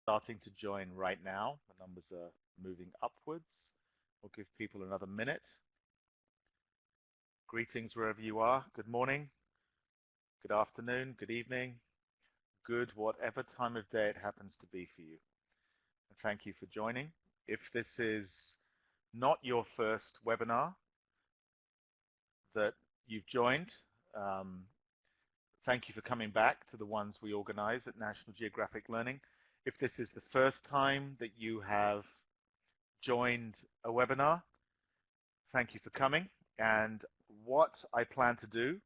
Starting to join right now. The numbers are moving upwards. We'll give people another minute. Greetings wherever you are. Good morning, good afternoon, good evening, good whatever time of day it happens to be for you. And thank you for joining. If this is not your first webinar that you've joined, thank you for coming back to the ones we organize at National Geographic Learning. If this is the first time that you have joined a webinar, thank you for coming. And what I plan to do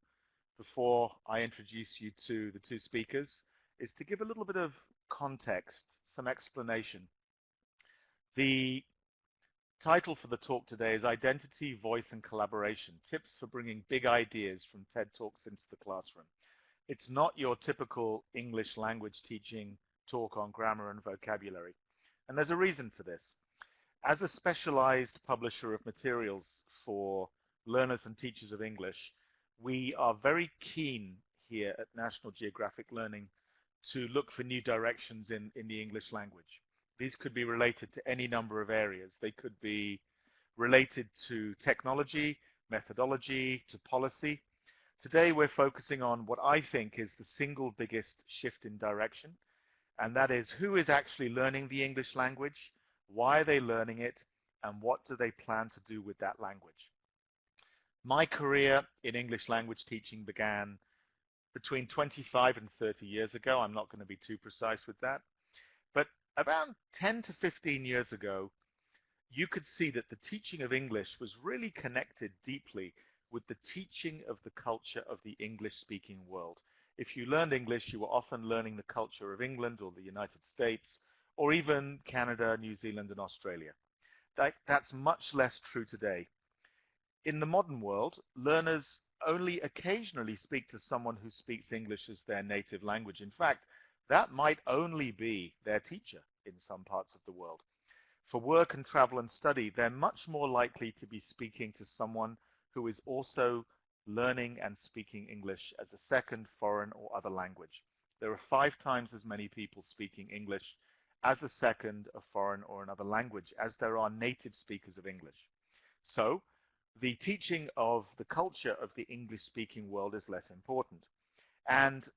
before I introduce you to the two speakers is to give a little bit of context, some explanation. The title for the talk today is Identity, Voice, and Collaboration, Tips for Bringing Big Ideas from TED Talks into the Classroom. It's not your typical English language teaching talk on grammar and vocabulary. And there's a reason for this. As a specialized publisher of materials for learners and teachers of English, we are very keen here at National Geographic Learning to look for new directions in the English language. These could be related to any number of areas. They could be related to technology, methodology, to policy. Today we're focusing on what I think is the single biggest shift in direction, and that is who is actually learning the English language, why are they learning it, and what do they plan to do with that language. My career in English language teaching began between 25 and 30 years ago. I'm not going to be too precise with that. But around 10 to 15 years ago, you could see that the teaching of English was really connected deeply with the teaching of the culture of the English-speaking world. If you learned English, you were often learning the culture of England or the United States, or even Canada, New Zealand, and Australia. That's much less true today. In the modern world, learners only occasionally speak to someone who speaks English as their native language. In fact, that might only be their teacher in some parts of the world. For work and travel and study, they're much more likely to be speaking to someone who is also learning and speaking English as a second, foreign, or other language. There are 5 times as many people speaking English as a second, a foreign, or another language as there are native speakers of English. So the teaching of the culture of the English-speaking world is less important. And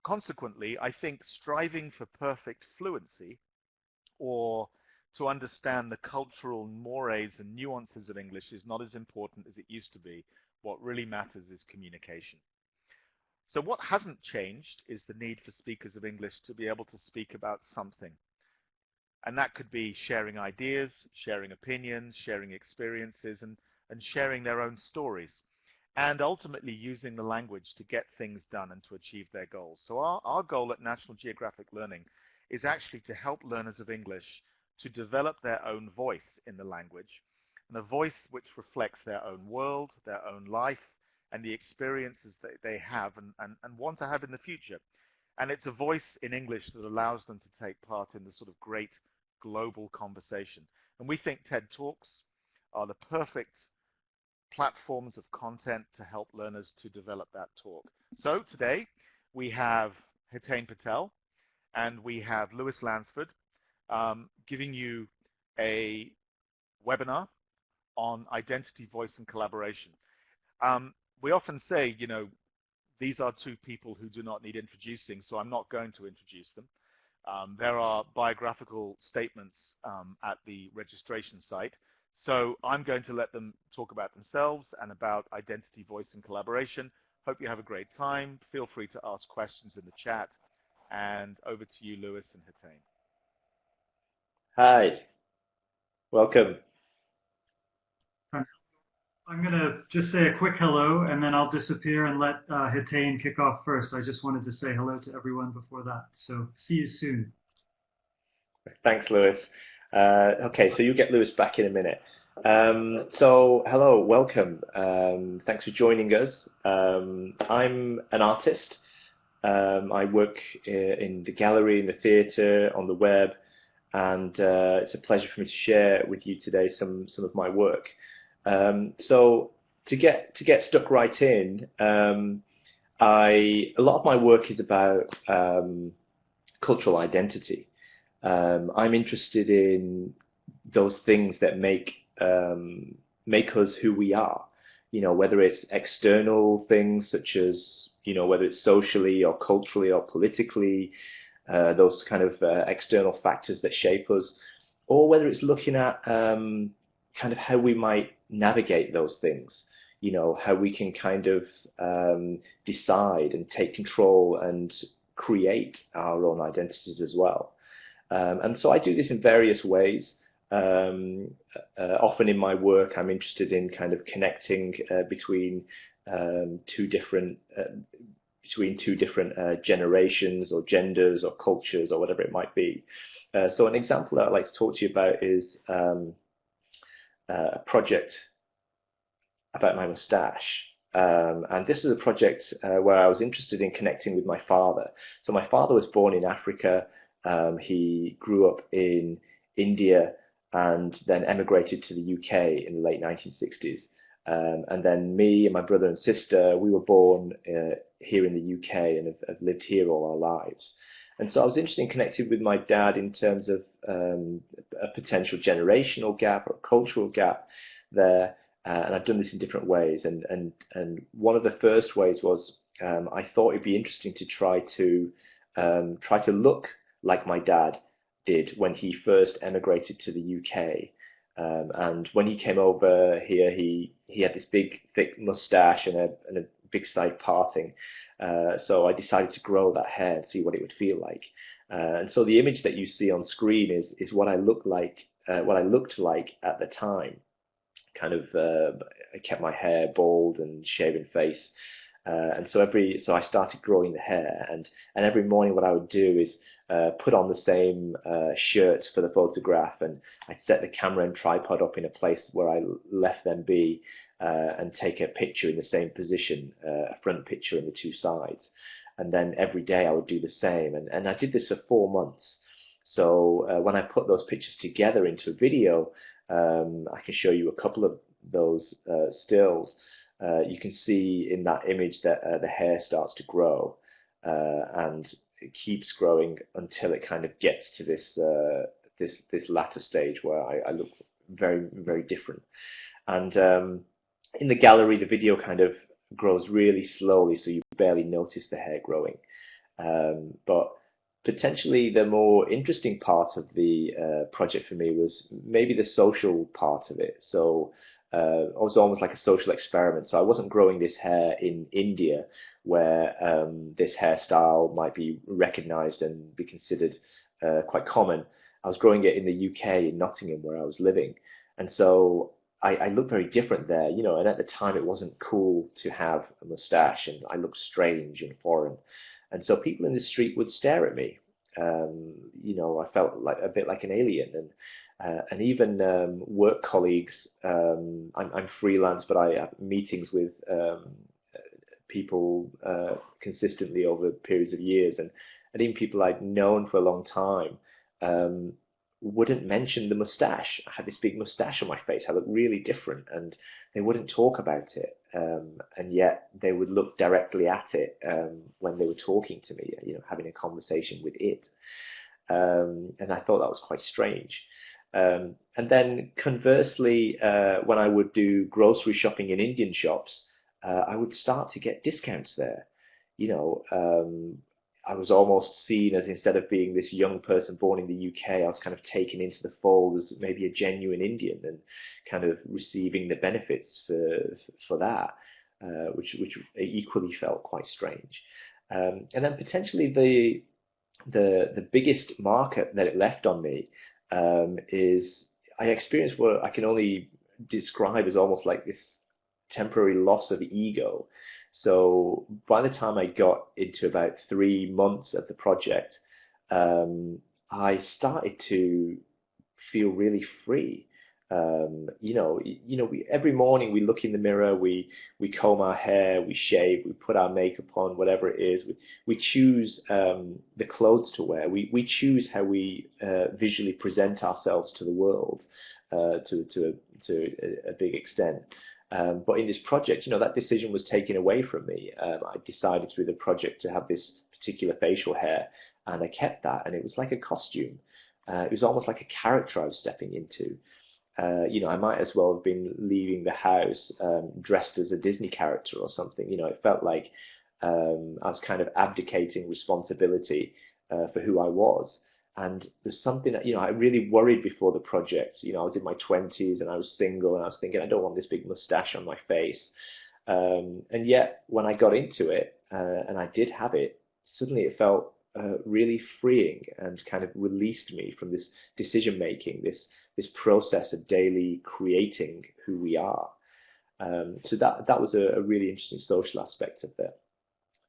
consequently, I think striving for perfect fluency or to understand the cultural mores and nuances of English is not as important as it used to be. What really matters is communication. So what hasn't changed is the need for speakers of English to be able to speak about something. And that could be sharing ideas, sharing opinions, sharing experiences, and sharing their own stories, and ultimately using the language to get things done and to achieve their goals. So our goal at National Geographic Learning is actually to help learners of English to develop their own voice in the language, and a voice which reflects their own world, their own life, and the experiences that they have and want to have in the future. And it's a voice in English that allows them to take part in the sort of great global conversation. And we think TED Talks are the perfect platforms of content to help learners to develop that talk. So today we have Hetain Patel and we have Lewis Lansford giving you a webinar on identity, voice, and collaboration. We often say, you know, these are two people who do not need introducing, so I'm not going to introduce them. There are biographical statements at the registration site, so I'm going to let them talk about themselves and about identity, voice, and collaboration. Hope you have a great time. Feel free to ask questions in the chat. And over to you, Lewis and Hetain. Hi, welcome. I'm going to just say a quick hello, and then I'll disappear and let Hetain kick off first. I just wanted to say hello to everyone before that. So see you soon. Thanks, Lewis. Okay, so you get Lewis back in a minute. So hello, welcome. Thanks for joining us. I'm an artist. I work in the gallery, in the theatre, on the web, and it's a pleasure for me to share with you today some of my work. So to get stuck right in, a lot of my work is about cultural identity. I'm interested in those things that make us who we are. Whether it's external things such as, whether it's socially or culturally or politically, those kind of external factors that shape us, or whether it's looking at kind of how we might navigate those things, how we can kind of decide and take control and create our own identities as well. And so I do this in various ways. Often in my work, I'm interested in kind of connecting between two different generations or genders or cultures or whatever it might be. So an example that I'd like to talk to you about is a project about my moustache. And this is a project where I was interested in connecting with my father. So my father was born in Africa. He grew up in India and then emigrated to the UK in the late 1960s. And then me and my brother and sister, we were born here in the UK and have lived here all our lives. And so I was interested in connecting with my dad in terms of a potential generational gap or cultural gap there. And I've done this in different ways. And one of the first ways was I thought it'd be interesting to try to look like my dad did when he first emigrated to the UK. And when he came over here, he had this big, thick mustache and a big side parting. So I decided to grow that hair and see what it would feel like. And so the image that you see on screen is what I looked like at the time. Kind of, I kept my hair bald and shaven face. And so I started growing the hair, and every morning what I would do is put on the same shirt for the photograph, and I'd set the camera and tripod up in a place where I left them be, and take a picture in the same position, a front picture in the two sides. And then every day I would do the same, and I did this for 4 months. So when I put those pictures together into a video, I can show you a couple of those stills. You can see in that image that the hair starts to grow, and it keeps growing until it kind of gets to this latter stage where I look very, very different. And in the gallery, the video kind of grows really slowly, so you barely notice the hair growing. But potentially the more interesting part of the project for me was maybe the social part of it. So it was almost like a social experiment. So I wasn't growing this hair in India, where this hairstyle might be recognized and be considered quite common. I was growing it in the UK, in Nottingham, where I was living. And so I looked very different there, and at the time it wasn't cool to have a mustache, and I looked strange and foreign. And so people in the street would stare at me. I felt like a bit like an alien, and even work colleagues. I'm freelance, but I have meetings with people consistently over periods of years, and even people I'd known for a long time wouldn't mention the mustache. I had this big mustache on my face. I looked really different, and they wouldn't talk about it. And yet they would look directly at it when they were talking to me, having a conversation with it. And I thought that was quite strange. And then conversely, when I would do grocery shopping in Indian shops, I would start to get discounts there. I was almost seen as, instead of being this young person born in the UK, I was kind of taken into the fold as maybe a genuine Indian and kind of receiving the benefits for that, which equally felt quite strange. And then potentially the biggest marker that it left on me is I experienced what I can only describe as almost like this temporary loss of ego. So by the time I got into about 3 months of the project, I started to feel really free. Every morning we look in the mirror, we comb our hair, we shave, we put our makeup on, whatever it is. We choose the clothes to wear. We choose how we visually present ourselves to the world to a big extent. But in this project, that decision was taken away from me. I decided through the project to have this particular facial hair, and I kept that, and it was like a costume. It was almost like a character I was stepping into. I might as well have been leaving the house dressed as a Disney character or something. It felt like I was kind of abdicating responsibility for who I was. And there's something that, I really worried before the project. I was in my 20s and I was single, and I was thinking, I don't want this big mustache on my face. And yet, when I got into it and I did have it, suddenly it felt really freeing and kind of released me from this decision making, this process of daily creating who we are. So that was a really interesting social aspect of it.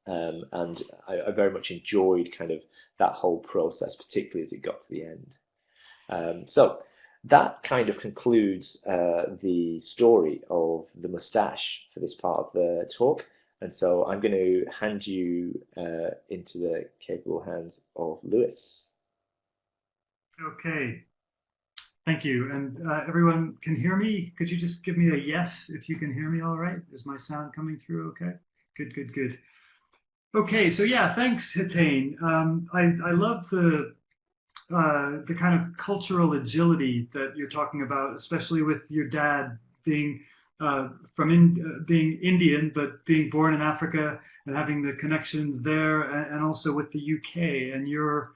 And I very much enjoyed kind of that whole process, particularly as it got to the end. So that kind of concludes the story of the mustache for this part of the talk. And so I'm going to hand you into the capable hands of Lewis. Okay, thank you. And everyone can hear me? Could you just give me a yes if you can hear me all right? Is my sound coming through okay? Good, good, good. Okay, so yeah, thanks, Hetain. I love the kind of cultural agility that you're talking about, especially with your dad being being Indian, but being born in Africa and having the connection there, and also with the UK and your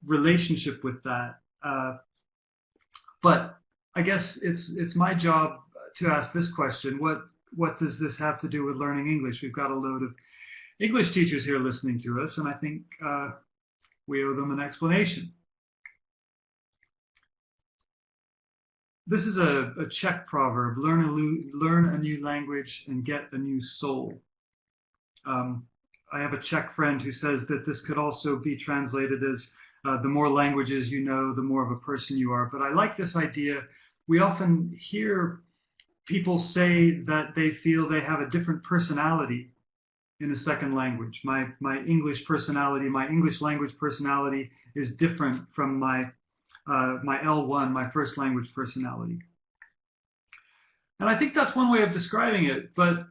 relationship with that. But I guess it's my job to ask this question: what does this have to do with learning English? We've got a load of English teachers here listening to us, and I think we owe them an explanation. This is a Czech proverb: learn a new language and get a new soul. I have a Czech friend who says that this could also be translated as the more languages you know, the more of a person you are. But I like this idea. We often hear people say that they feel they have a different personality in a second language. My English personality, my English language personality is different from my L1, my first language personality. And I think that's one way of describing it, but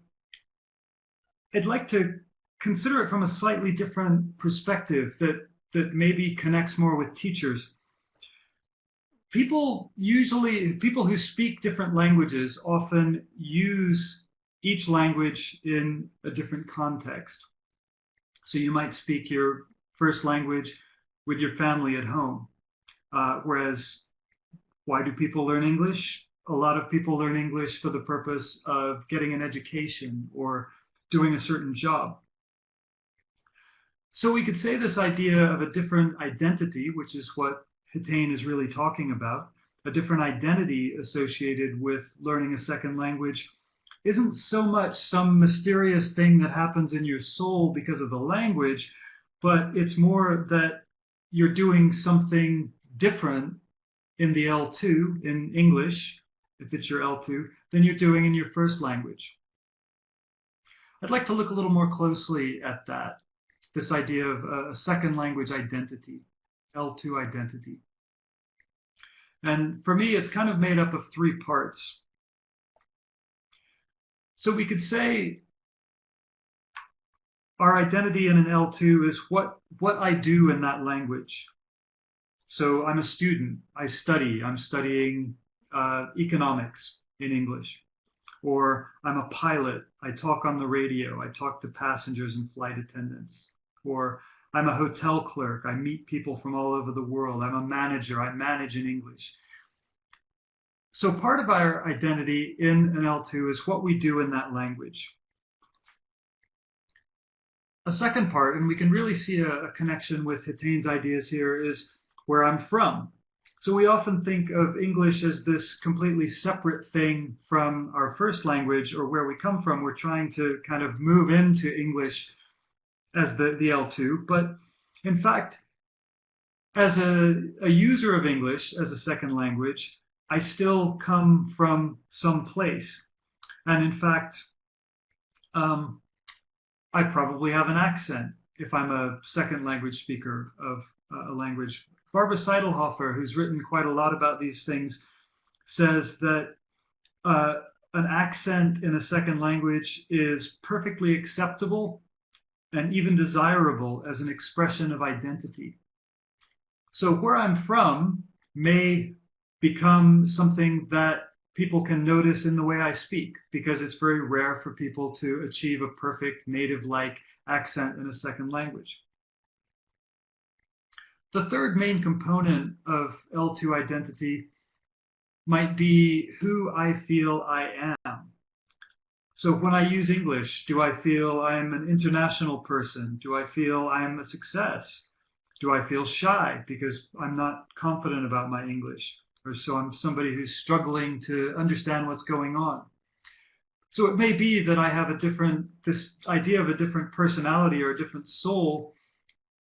I'd like to consider it from a slightly different perspective that maybe connects more with teachers. People who speak different languages often use each language in a different context. So you might speak your first language with your family at home. Whereas, why do people learn English? A lot of people learn English for the purpose of getting an education or doing a certain job. So we could say this idea of a different identity, which is what Hetain is really talking about, a different identity associated with learning a second language, isn't so much some mysterious thing that happens in your soul because of the language, but it's more that you're doing something different in the L2, in English, if it's your L2, than you're doing in your first language. I'd like to look a little more closely at that, this idea of a second language identity, L2 identity. And for me, it's kind of made up of three parts. So we could say our identity in an L2 is what I do in that language. So I'm a student, I study, I'm studying economics in English. Or I'm a pilot, I talk on the radio, I talk to passengers and flight attendants. Or I'm a hotel clerk, I meet people from all over the world. I'm a manager, I manage in English. So part of our identity in an L2 is what we do in that language. A second part, and we can really see a connection with Hetain's ideas here, is where I'm from. So we often think of English as this completely separate thing from our first language or where we come from. We're trying to kind of move into English as the L2. But in fact, as a user of English as a second language, I still come from some place. And in fact, I probably have an accent if I'm a second language speaker of a language. Barbara Seidelhofer, who's written quite a lot about these things, says that an accent in a second language is perfectly acceptable and even desirable as an expression of identity. So where I'm from may become something that people can notice in the way I speak, because it's very rare for people to achieve a perfect native-like accent in a second language. The third main component of L2 identity might be who I feel I am. So when I use English, do I feel I'm an international person? Do I feel I'm a success? Do I feel shy because I'm not confident about my English? Or so I'm somebody who's struggling to understand what's going on. So it may be that I have this idea of a different personality or a different soul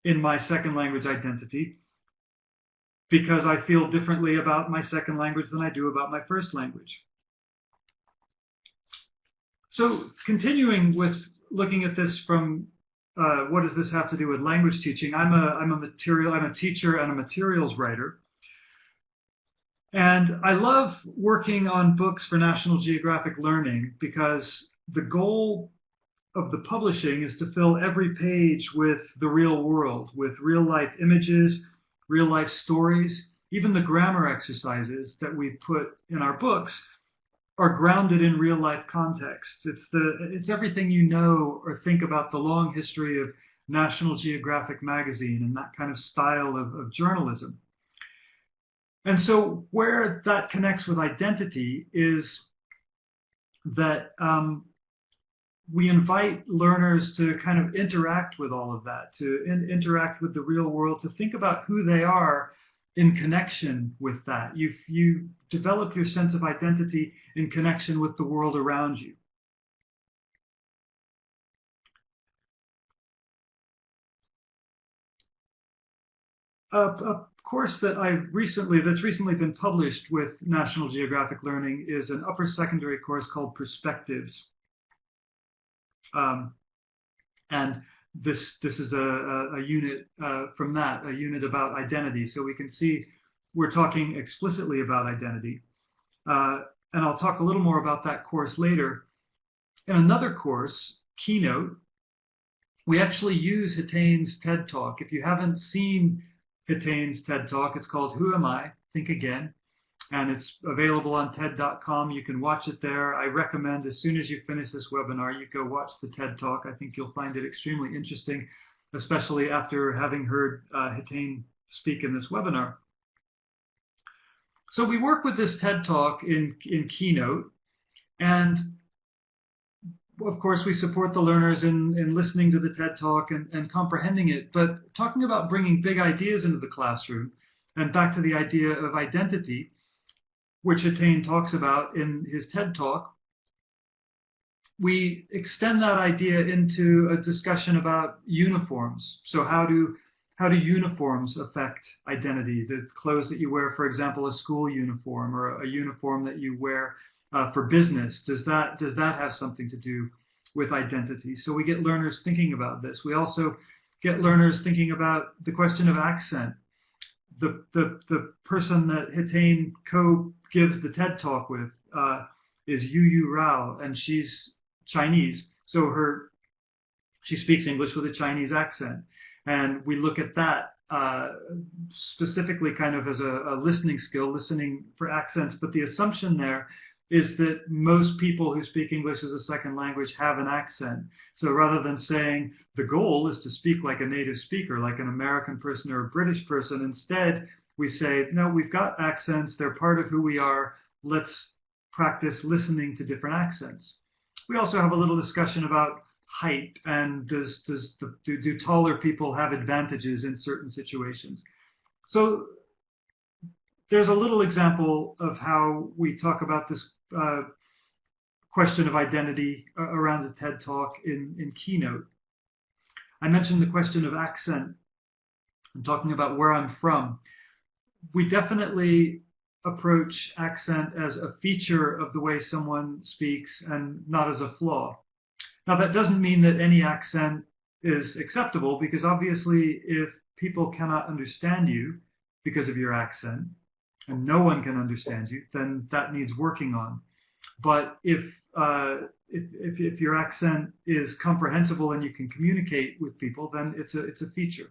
in my second language identity because I feel differently about my second language than I do about my first language. So continuing with looking at this from what does this have to do with language teaching? I'm a teacher and a materials writer. And I love working on books for National Geographic Learning because the goal of the publishing is to fill every page with the real world, with real life images, real life stories. Even the grammar exercises that we put in our books are grounded in real life context. It's everything you know or think about the long history of National Geographic magazine and that kind of style of journalism. And so where that connects with identity is that we invite learners to kind of interact with all of that, to interact with the real world, to think about who they are in connection with that. You develop your sense of identity in connection with the world around you. A course that's recently been published with National Geographic Learning is an upper secondary course called Perspectives. And this is a unit from that, a unit about identity. So we can see we're talking explicitly about identity. And I'll talk a little more about that course later. In another course, Keynote, we actually use Heitain's TED Talk. If you haven't seen Heitain's TED Talk, it's called Who Am I? Think Again. And it's available on TED.com. You can watch it there. I recommend as soon as you finish this webinar, you go watch the TED Talk. I think you'll find it extremely interesting, especially after having heard Hetain speak in this webinar. So we work with this TED Talk in Keynote, and of course we support the learners in listening to the TED Talk and comprehending it, but talking about bringing big ideas into the classroom and back to the idea of identity, which Hetain talks about in his TED Talk, we extend that idea into a discussion about uniforms. So how do uniforms affect identity? The clothes that you wear, for example, a school uniform or a uniform that you wear for business, does that have something to do with identity? So we get learners thinking about this. We also get learners thinking about the question of accent. The person that Hetain gives the TED Talk with is Yu Rao, and she's Chinese. So she speaks English with a Chinese accent. And we look at that specifically kind of as a listening skill, listening for accents. But the assumption there is that most people who speak English as a second language have an accent. So rather than saying the goal is to speak like a native speaker, like an American person or a British person, instead we say, no, we've got accents. They're part of who we are. Let's practice listening to different accents. We also have a little discussion about height and do taller people have advantages in certain situations. So there's a little example of how we talk about this question of identity around the TED Talk in Keynote. I mentioned the question of accent and talking about where I'm from. We definitely approach accent as a feature of the way someone speaks and not as a flaw. Now, that doesn't mean that any accent is acceptable, because obviously if people cannot understand you because of your accent, and no one can understand you, then that needs working on. But if your accent is comprehensible and you can communicate with people, then it's a feature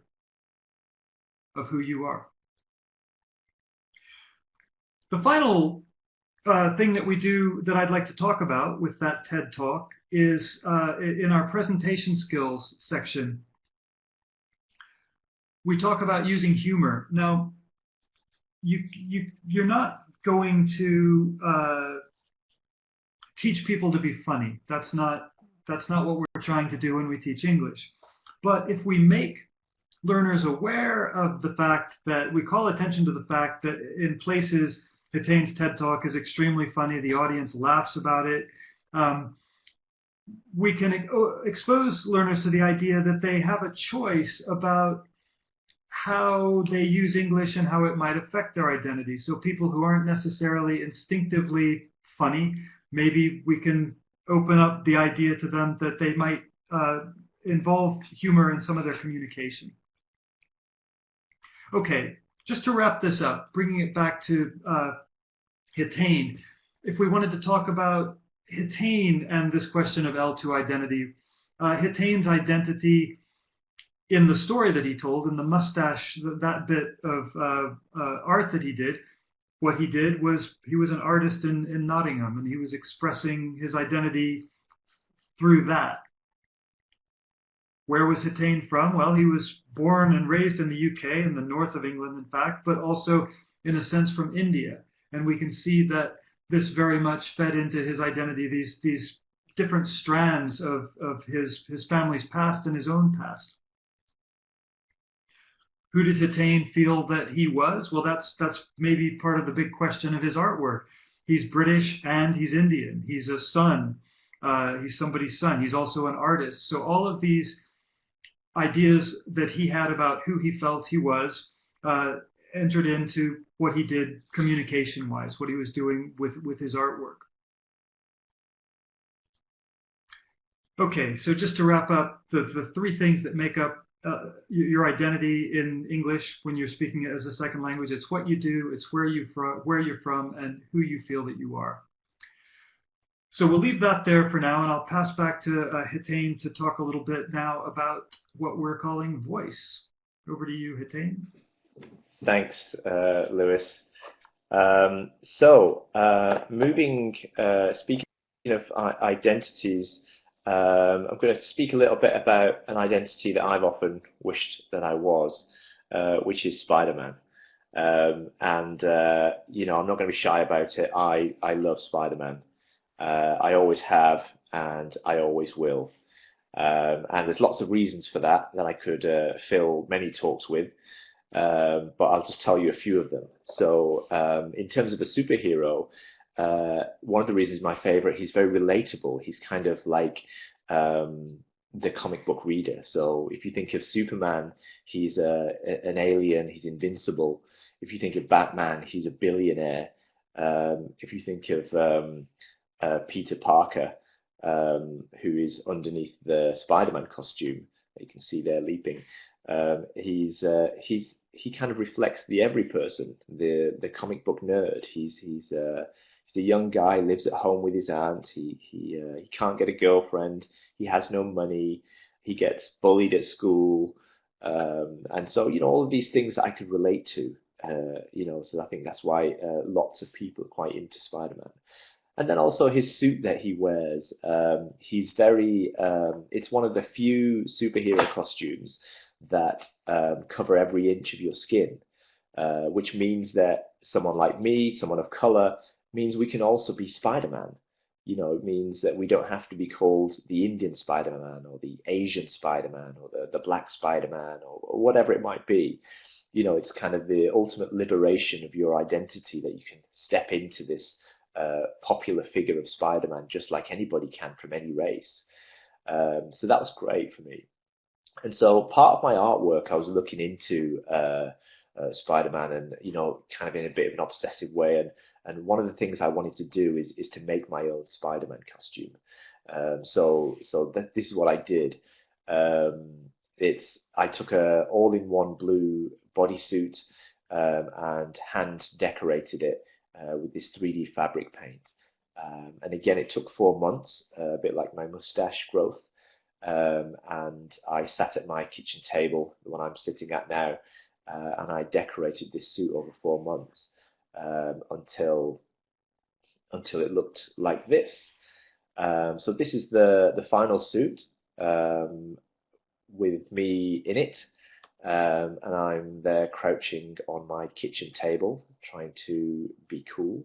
of who you are. The final thing that we do that I'd like to talk about with that TED Talk is in our presentation skills section, we talk about using humor. Now, you're not going to teach people to be funny. That's not what we're trying to do when we teach English. But if we make learners aware of the fact that we call attention to the fact that in places Heitain's TED Talk is extremely funny, the audience laughs about it, we can expose learners to the idea that they have a choice about how they use English and how it might affect their identity. So people who aren't necessarily instinctively funny, maybe we can open up the idea to them that they might involve humor in some of their communication. Okay, just to wrap this up, bringing it back to Hetain, if we wanted to talk about Hetain and this question of L2 identity, Heitain's identity in the story that he told, in the mustache, that bit of art that he did, what he did was he was an artist in Nottingham, and he was expressing his identity through that. Where was Hetain from? Well, he was born and raised in the UK, in the north of England, in fact, but also, in a sense, from India. And we can see that this very much fed into his identity, these different strands of his family's past and his own past. Who did Hetain feel that he was? Well, that's maybe part of the big question of his artwork. He's British and he's Indian. He's a son. He's somebody's son. He's also an artist. So all of these ideas that he had about who he felt he was entered into what he did communication-wise, what he was doing with his artwork. Okay, so just to wrap up, the three things that make up your identity in English when you're speaking it as a second language, it's what you do, it's where you're from, and who you feel that you are. So we'll leave that there for now, and I'll pass back to Hetain to talk a little bit now about what we're calling voice. Over to you, Hetain. Thanks, Lewis. Speaking of identities, I'm going to speak a little bit about an identity that I've often wished that I was, which is Spider-Man. I'm not going to be shy about it. I love Spider-Man. I always have, and I always will. And there's lots of reasons for that I could fill many talks with, but I'll just tell you a few of them. So in terms of a superhero, one of the reasons my favorite, he's very relatable. He's kind of like the comic book reader. So if you think of Superman, he's an alien, he's invincible. If you think of Batman, he's a billionaire. If you think of Peter Parker, who is underneath the Spider-Man costume that you can see there leaping, he kind of reflects the every person, the comic book nerd. He's a young guy, lives at home with his aunt. He can't get a girlfriend. He has no money. He gets bullied at school, and so all of these things that I could relate to. So I think that's why lots of people are quite into Spider-Man. And then also his suit that he wears. He's very. It's one of the few superhero costumes that cover every inch of your skin, which means that someone like me, someone of color, means we can also be Spider-Man. It means that we don't have to be called the Indian Spider-Man or the Asian Spider-Man or the Black Spider-Man or whatever it might be. It's kind of the ultimate liberation of your identity that you can step into this popular figure of Spider-Man just like anybody can from any race. So that was great for me. And so part of my artwork, I was looking into Spider-Man and, kind of in a bit of an obsessive way. And one of the things I wanted to do is to make my own Spider-Man costume. So this is what I did. I took a all-in-one blue bodysuit and hand decorated it with this 3D fabric paint. And again, it took 4 months, a bit like my mustache growth. And I sat at my kitchen table, the one I'm sitting at now, and I decorated this suit over 4 months. until it looked like this. So this is the final suit with me in it, and I'm there crouching on my kitchen table trying to be cool.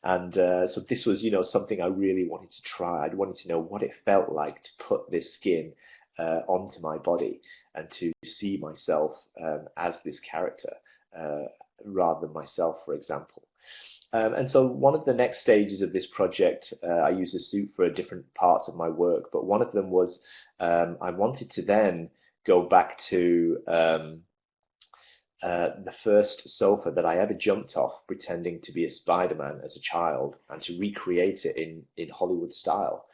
And so this was, something I really wanted to try. I wanted to know what it felt like to put this skin onto my body and to see myself as this character rather than myself, for example. And so one of the next stages of this project, I used a suit for different parts of my work, but one of them was I wanted to then go back to the first sofa that I ever jumped off pretending to be a Spider-Man as a child and to recreate it in Hollywood style.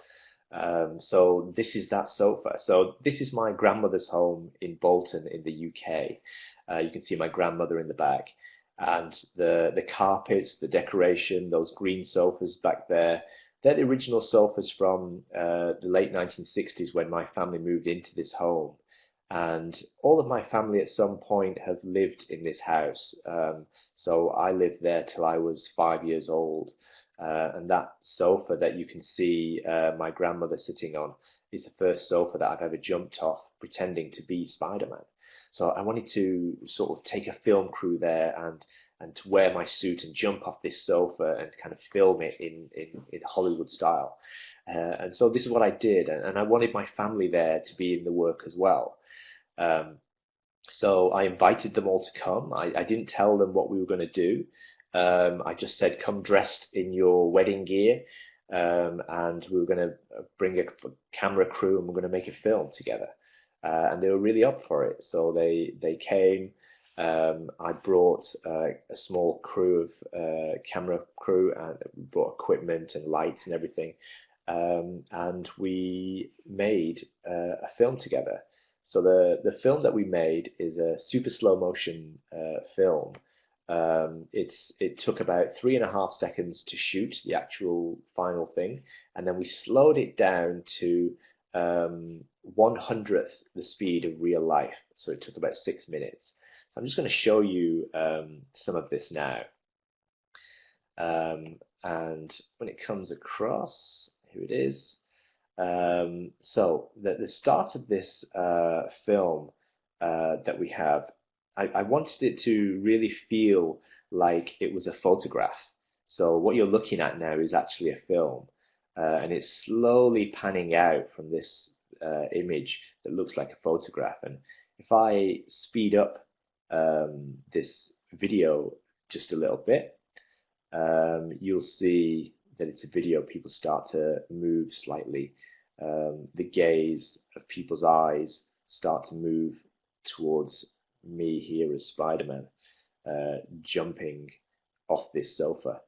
So this is that sofa. So this is my grandmother's home in Bolton in the UK. You can see my grandmother in the back. And the carpets, the decoration, those green sofas back there, they're the original sofas from the late 1960s when my family moved into this home. And all of my family at some point have lived in this house. So I lived there till I was 5 years old. And that sofa that you can see my grandmother sitting on is the first sofa that I've ever jumped off pretending to be Spider-Man. So I wanted to sort of take a film crew there and to wear my suit and jump off this sofa and kind of film it in Hollywood style. And so this is what I did. And I wanted my family there to be in the work as well. So I invited them all to come. I didn't tell them what we were going to do. I just said, come dressed in your wedding gear. And we were going to bring a camera crew and we're going to make a film together. And they were really up for it. So they came. I brought a small crew of camera crew and brought equipment and lights and everything. And we made a film together. So the film that we made is a super slow motion film. It took about 3.5 seconds to shoot the actual final thing, and then we slowed it down to 1/100th the speed of real life. So it took about 6 minutes. So I'm just going to show you some of this now. And when it comes across, here it is. So the start of this film that we have, I wanted it to really feel like it was a photograph. So what you're looking at now is actually a film. And it's slowly panning out from this image that looks like a photograph. And if I speed up this video just a little bit, you'll see that it's a video. People start to move slightly. The gaze of people's eyes start to move towards me here as Spider-Man, jumping off this sofa.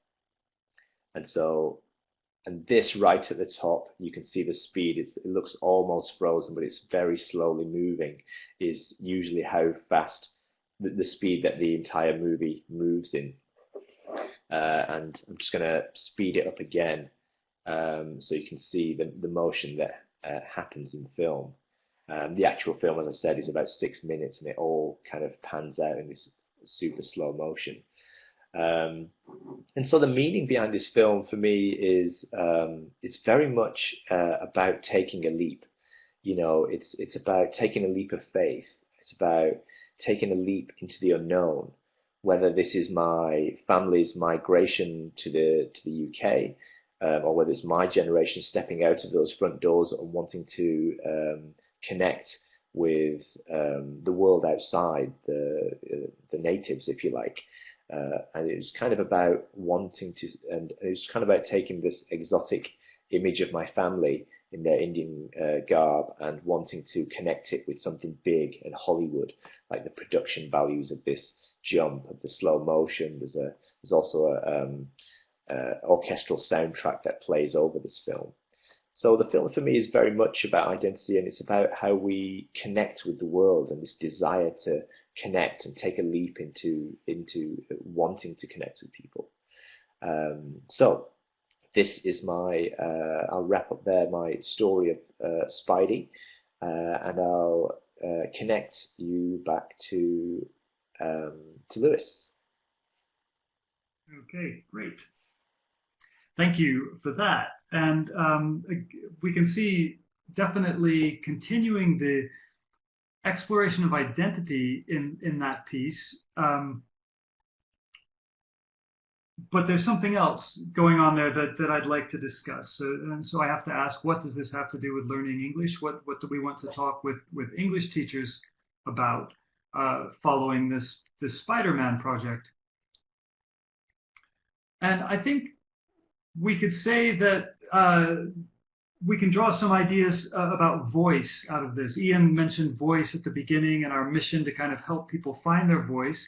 And this right at the top, you can see the speed. It looks almost frozen, but it's very slowly moving, is usually how fast the speed that the entire movie moves in. And I'm just going to speed it up again so you can see the motion that happens in film. The actual film, as I said, is about 6 minutes, and it all kind of pans out in this super slow motion. And so the meaning behind this film for me is it's very much about taking a leap. It's about taking a leap of faith. It's about taking a leap into the unknown, whether this is my family's migration to the UK, or whether it's my generation stepping out of those front doors and wanting to connect with the world outside, the natives, if you like. And it was kind of about wanting to, and it was kind of about taking this exotic image of my family in their Indian garb and wanting to connect it with something big and Hollywood, like the production values of this jump, of the slow motion. There's also a orchestral soundtrack that plays over this film. So the film for me is very much about identity, and it's about how we connect with the world and this desire to connect and take a leap into wanting to connect with people. So this is my, I'll wrap up there my story of Spidey, and I'll connect you back to Lewis. Okay, great. Thank you for that. And we can see definitely continuing the exploration of identity in that piece. But there's something else going on there that I'd like to discuss. So I have to ask, what does this have to do with learning English? What do we want to talk with English teachers about following this Spider-Man project? And I think we could say that we can draw some ideas about voice out of this. Ian mentioned voice at the beginning and our mission to kind of help people find their voice.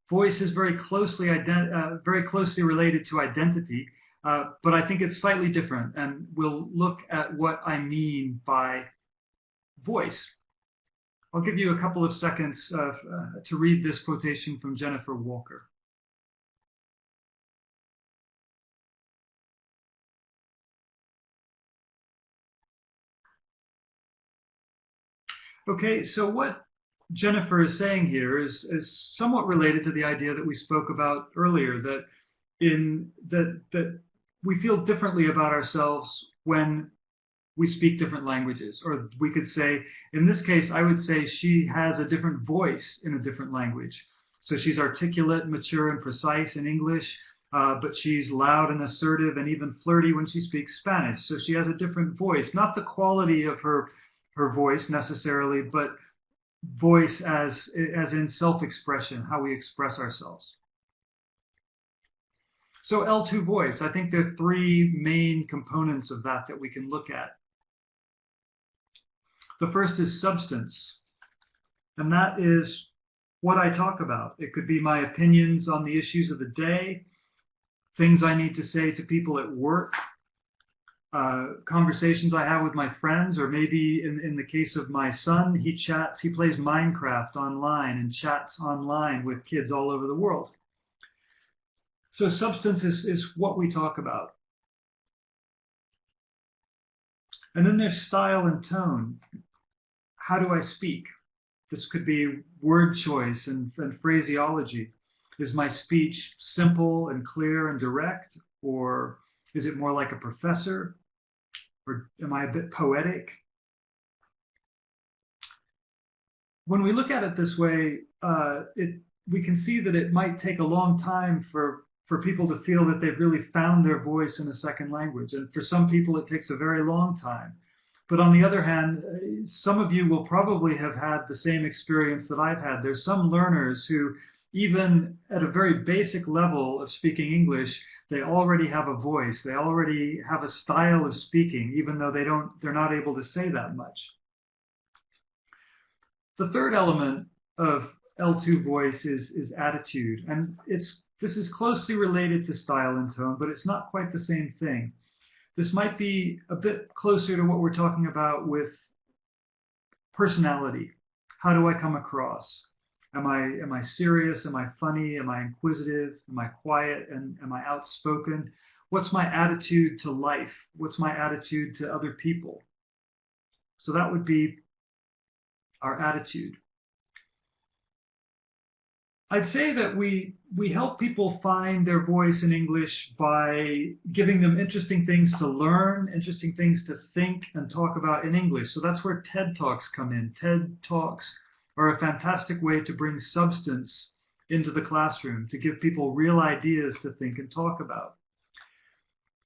Voice is very closely related to identity, but I think it's slightly different, and we'll look at what I mean by voice. I'll give you a couple of seconds to read this quotation from Jennifer Walker. Okay, so what Jennifer is saying here is somewhat related to the idea that we spoke about earlier, that we feel differently about ourselves when we speak different languages. Or we could say, in this case, I would say she has a different voice in a different language. So she's articulate, mature, and precise in English, but she's loud and assertive and even flirty when she speaks Spanish. So she has a different voice, not the quality of her voice necessarily, but voice as in self-expression, how we express ourselves. So L2 voice, I think there are three main components of that we can look at. The first is substance, and that is what I talk about. It could be my opinions on the issues of the day, things I need to say to people at work, conversations I have with my friends, or maybe in the case of my son, he plays Minecraft online and chats online with kids all over the world. So substance is what we talk about. And then there's style and tone. How do I speak? This could be word choice and phraseology. Is my speech simple and clear and direct, or is it more like a professor? Or am I a bit poetic? When we look at it this way, we can see that it might take a long time for people to feel that they've really found their voice in a second language. And for some people, it takes a very long time. But on the other hand, some of you will probably have had the same experience that I've had. There's some learners who, even at a very basic level of speaking English, they already have a voice. They already have a style of speaking, even though they're not able to say that much. The third element of L2 voice is attitude. And this is closely related to style and tone, but it's not quite the same thing. This might be a bit closer to what we're talking about with personality. How do I come across? Am I serious? Am I funny? Am I inquisitive? Am I quiet? And am I outspoken? What's my attitude to life? What's my attitude to other people? So that would be our attitude. I'd say that we help people find their voice in English by giving them interesting things to learn, interesting things to think and talk about in English. So that's where TED Talks come in. TED Talks are a fantastic way to bring substance into the classroom, to give people real ideas to think and talk about.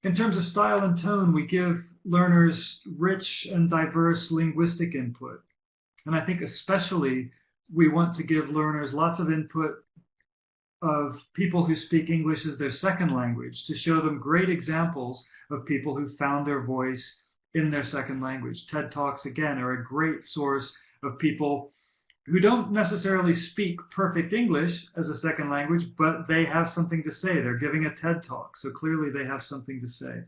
In terms of style and tone, we give learners rich and diverse linguistic input. And I think especially we want to give learners lots of input of people who speak English as their second language, to show them great examples of people who found their voice in their second language. TED Talks, again, are a great source of people who don't necessarily speak perfect English as a second language, but they have something to say. They're giving a TED Talk, so clearly they have something to say.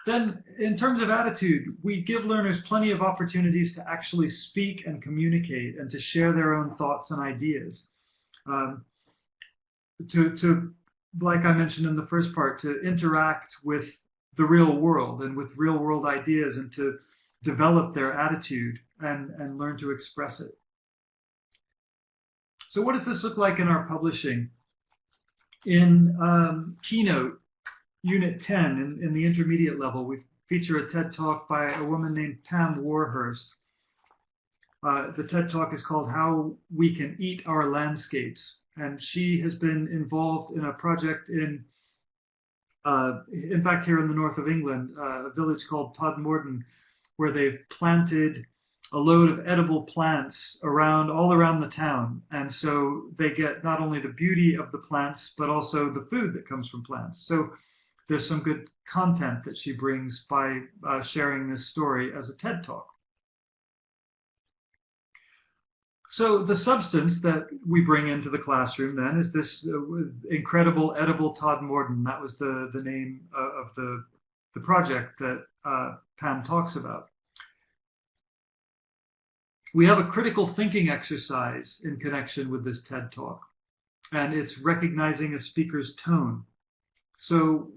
Then, in terms of attitude, we give learners plenty of opportunities to actually speak and communicate and to share their own thoughts and ideas. Like I mentioned in the first part, to interact with the real world and with real world ideas, and to develop their attitude and learn to express it. So what does this look like in our publishing? In Keynote, Unit 10, in the intermediate level, we feature a TED Talk by a woman named Pam Warhurst. The TED Talk is called How We Can Eat Our Landscapes. And she has been involved in a project in fact, here in the north of England, a village called Todmorden, where they've planted a load of edible plants all around the town. And so they get not only the beauty of the plants, but also the food that comes from plants. So there's some good content that she brings by sharing this story as a TED Talk. So the substance that we bring into the classroom then is this incredible edible Todmorden. That was the name of the project that Pam talks about. We have a critical thinking exercise in connection with this TED Talk, and it's recognizing a speaker's tone. So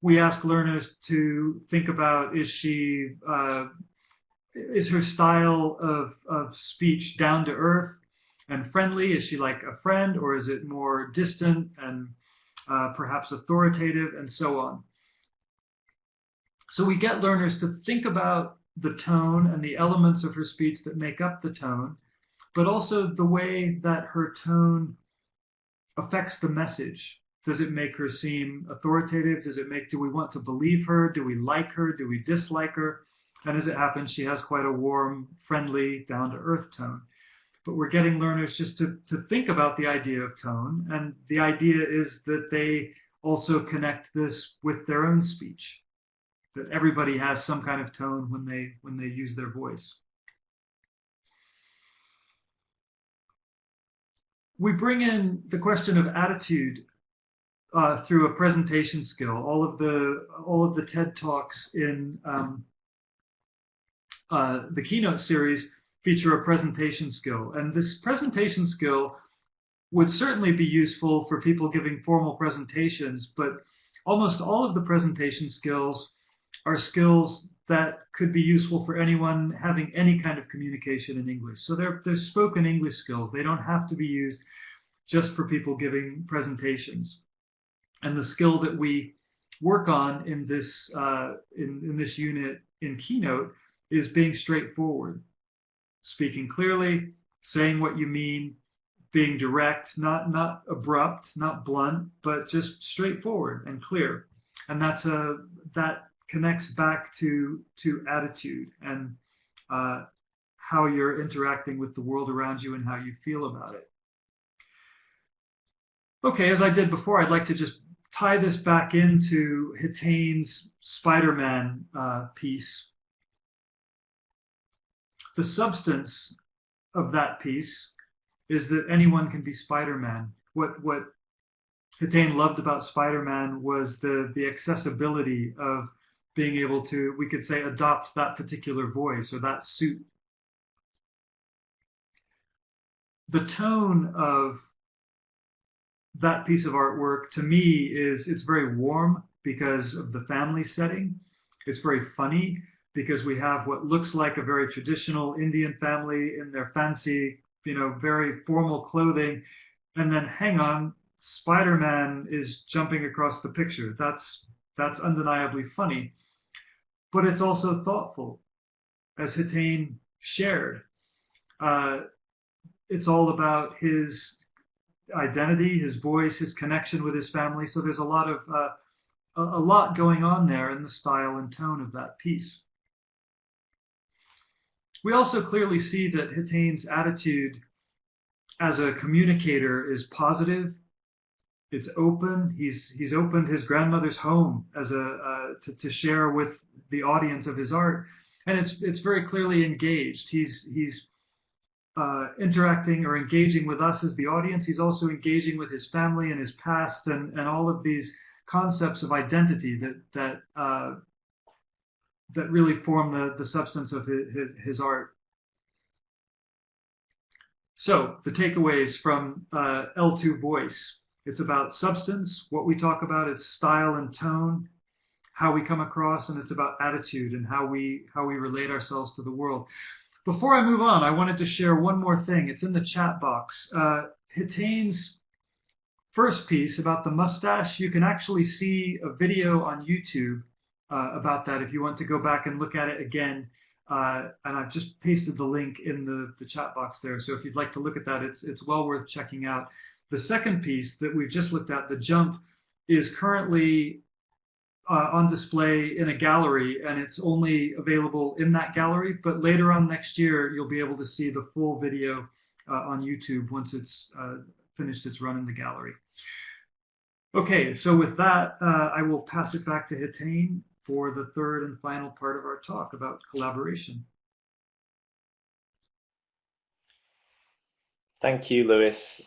we ask learners to think about, is her style of speech down to earth and friendly? Is she like a friend, or is it more distant and perhaps authoritative, and so on? So we get learners to think about the tone and the elements of her speech that make up the tone, but also the way that her tone affects the message. Does it make her seem authoritative? Do we want to believe her? Do we like her? Do we dislike her? And as it happens, she has quite a warm, friendly, down-to-earth tone. But we're getting learners just to think about the idea of tone. And the idea is that they also connect this with their own speech, that everybody has some kind of tone when they use their voice. We bring in the question of attitude through a presentation skill. All of the TED Talks in the Keynote series feature a presentation skill. And this presentation skill would certainly be useful for people giving formal presentations, but almost all of the presentation skills are skills that could be useful for anyone having any kind of communication in English. So they're spoken English skills. They don't have to be used just for people giving presentations. And the skill that we work on in this unit in Keynote is being straightforward, speaking clearly, saying what you mean, being direct, not abrupt, not blunt, but just straightforward and clear. And that connects back to attitude and how you're interacting with the world around you and how you feel about it. Okay, as I did before, I'd like to just tie this back into Heitain's Spider-Man piece. The substance of that piece is that anyone can be Spider-Man. What Hetain loved about Spider-Man was the accessibility of being able to, we could say, adopt that particular voice or that suit. The tone of that piece of artwork, to me, it's very warm because of the family setting. It's very funny because we have what looks like a very traditional Indian family in their fancy, very formal clothing. And then, hang on, Spider-Man is jumping across the picture. That's undeniably funny. But it's also thoughtful, as Hetain shared. It's all about his identity, his voice, his connection with his family. So there's a lot going on there in the style and tone of that piece. We also clearly see that Heitain's attitude as a communicator is positive. It's open. He's opened his grandmother's home as to share with the audience of his art, and it's very clearly engaged. He's interacting or engaging with us as the audience. He's also engaging with his family and his past and all of these concepts of identity that really form the substance of his art. So the takeaways from L2 Voice. It's about substance, what we talk about, it's style and tone, how we come across, and it's about attitude and how we relate ourselves to the world. Before I move on, I wanted to share one more thing. It's in the chat box. Heitain's first piece about the mustache, you can actually see a video on YouTube about that if you want to go back and look at it again. And I've just pasted the link in the chat box there. So if you'd like to look at that, it's well worth checking out. The second piece that we've just looked at, the jump, is currently on display in a gallery, and it's only available in that gallery. But later on next year, you'll be able to see the full video on YouTube once it's finished its run in the gallery. Okay, so with that, I will pass it back to Hetain for the third and final part of our talk about collaboration. Thank you, Lewis.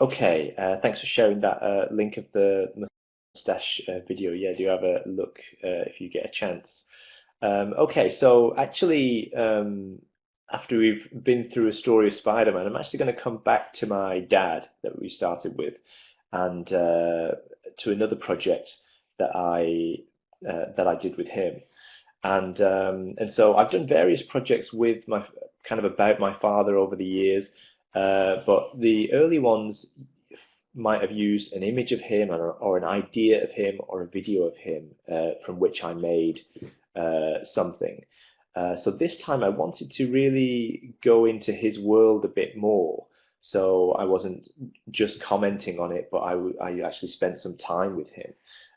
Okay, thanks for sharing that link of the mustache video. Yeah, do have a look if you get a chance. Okay, so actually, after we've been through a story of Spider-Man, I'm actually going to come back to my dad that we started with, and to another project that I did with him, and so I've done various projects with my kind of about my father over the years, but the early ones might have used an image of him or an idea of him or a video of him from which I made something. So this time I wanted to really go into his world a bit more. So I wasn't just commenting on it, but I actually spent some time with him.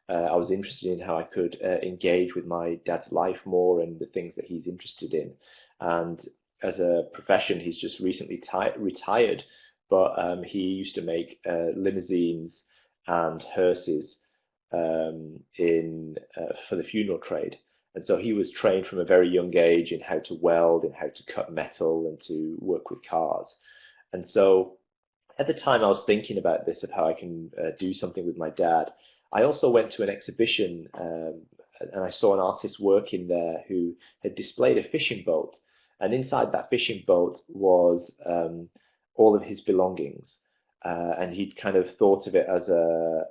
I was interested in how I could engage with my dad's life more and the things that he's interested in. And as a profession, he's just recently retired, but he used to make limousines and hearses for the funeral trade. And so he was trained from a very young age in how to weld and how to cut metal and to work with cars. And so at the time I was thinking about this, of how I can do something with my dad. I also went to an exhibition and I saw an artist working there who had displayed a fishing boat. And inside that fishing boat was all of his belongings. And he'd kind of thought of it as a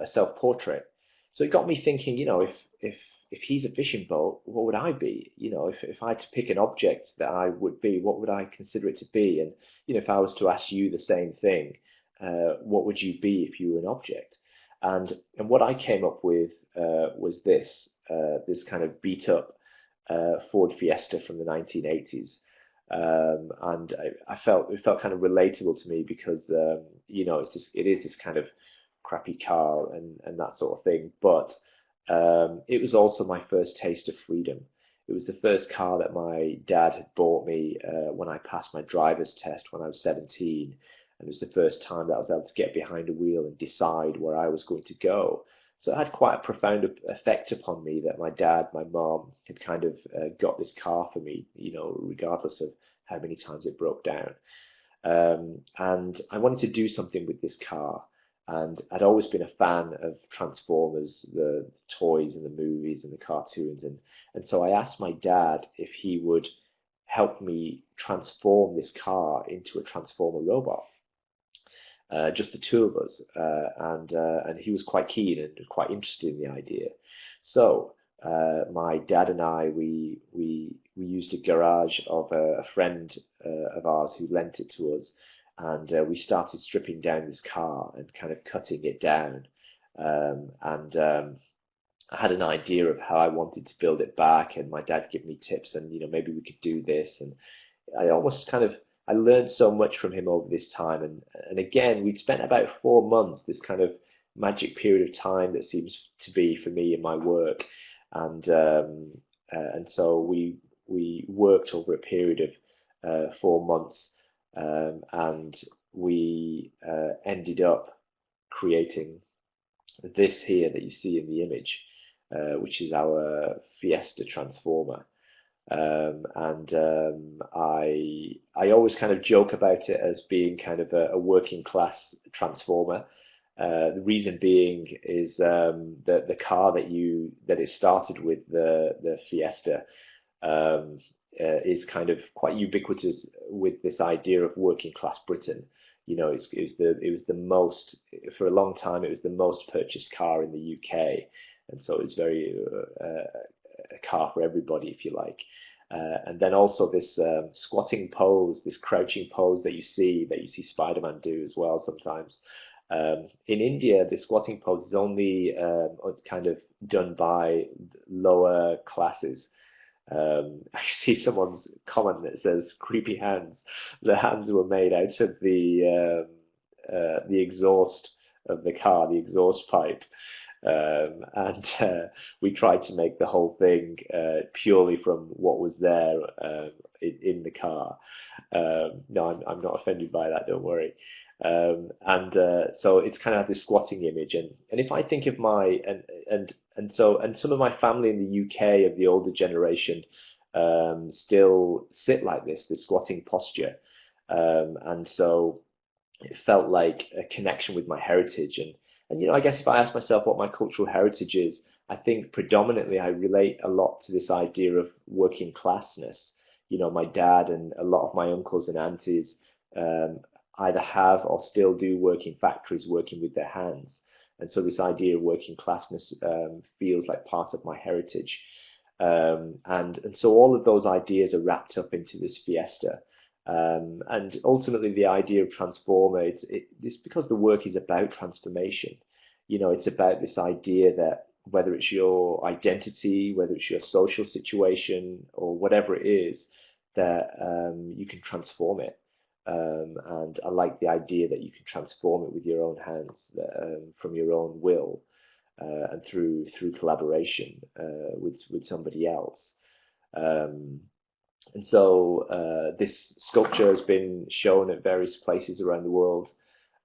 self-portrait. So it got me thinking, you know, if he's a fishing boat, what would I be? You know, if I had to pick an object that I would be, what would I consider it to be? And, you know, if I was to ask you the same thing, what would you be if you were an object? And what I came up with was this kind of beat up Ford Fiesta from the 1980s. And I felt it felt kind of relatable to me because, you know, it is this kind of crappy car and that sort of thing. But it was also my first taste of freedom. It was the first car that my dad had bought me when I passed my driver's test when I was 17. And it was the first time that I was able to get behind a wheel and decide where I was going to go. So it had quite a profound effect upon me that my dad, my mom had kind of got this car for me, you know, regardless of how many times it broke down. And I wanted to do something with this car. And I'd always been a fan of Transformers, the toys and the movies and the cartoons. And so I asked my dad if he would help me transform this car into a Transformer robot. Just the two of us, and he was quite keen and quite interested in the idea. So my dad and I, we used a garage of a friend of ours who lent it to us, and we started stripping down this car and kind of cutting it down. I had an idea of how I wanted to build it back, and my dad gave me tips, and you know, maybe we could do this. And I learned so much from him over this time. And again, we'd spent about 4 months, this kind of magic period of time that seems to be for me in my work. And so we worked over a period of 4 months, and we ended up creating this here that you see in the image, which is our Fiesta Transformer. I always kind of joke about it as being kind of a working class transformer. The reason being is that the car that it started with, the Fiesta, is kind of quite ubiquitous with this idea of working class Britain. You know, it was the most, for a long time it was the most purchased car in the UK, and so it's very a car for everybody, if you like. And then also this squatting pose, this crouching pose that you see Spider-Man do as well sometimes. In India, the squatting pose is only kind of done by lower classes. I see someone's comment that says "creepy hands." The hands were made out of the exhaust of the car, the exhaust pipe, and we tried to make the whole thing purely from what was there in the car. No, I'm not offended by that. Don't worry. So it's kind of this squatting image, and if I think of my and some of my family in the UK of the older generation still sit like this squatting posture, and so it felt like a connection with my heritage, and I guess if I ask myself what my cultural heritage is, I think predominantly I relate a lot to this idea of working classness. My dad and a lot of my uncles and aunties either have or still do work in factories, working with their hands. And so this idea of working classness feels like part of my heritage. And so all of those ideas are wrapped up into this fiesta. And ultimately the idea of transformer, it's because the work is about transformation. It's about this idea that whether it's your identity, whether it's your social situation or whatever it is, that you can transform it. And I like the idea that you can transform it with your own hands, from your own will, and through collaboration with somebody else. And so this sculpture has been shown at various places around the world,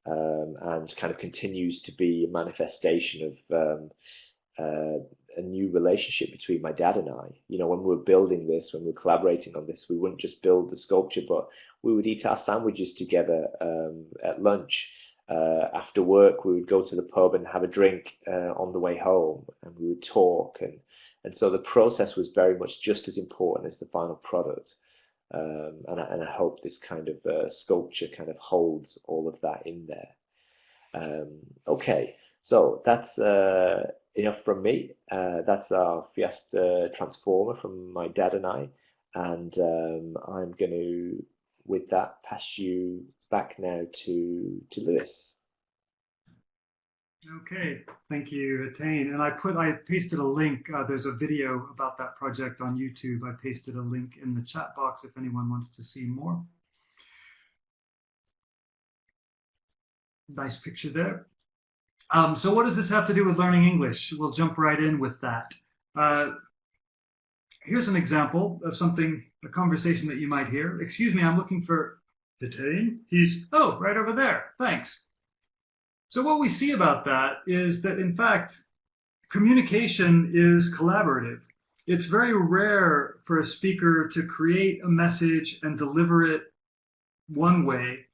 and kind of continues to be a manifestation of a new relationship between my dad and I. When we were building this, when we were collaborating on this, we wouldn't just build the sculpture, but we would eat our sandwiches together at lunch. After work, we would go to the pub and have a drink on the way home, and we would talk. And so the process was very much just as important as the final product. And I hope this kind of sculpture kind of holds all of that in there. Okay, so that's enough from me. That's our Fiesta Transformer from my dad and I. And I'm going to, with that, pass you back now to Lewis. Okay, thank you, Hetain. And I pasted a link. There's a video about that project on YouTube. I pasted a link in the chat box if anyone wants to see more. Nice picture there. So what does this have to do with learning English? We'll jump right in with that. Here's an example of a conversation that you might hear. Excuse me, I'm looking for Hetain. He's right over there. Thanks. So what we see about that is that, in fact, communication is collaborative. It's very rare for a speaker to create a message and deliver it one way,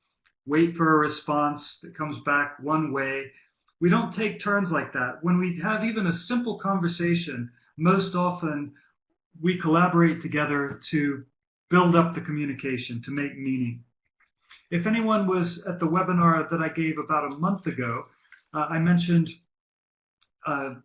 wait for a response that comes back one way. We don't take turns like that. When we have even a simple conversation, most often we collaborate together to build up the communication, to make meaning. If anyone was at the webinar that I gave about a month ago, I mentioned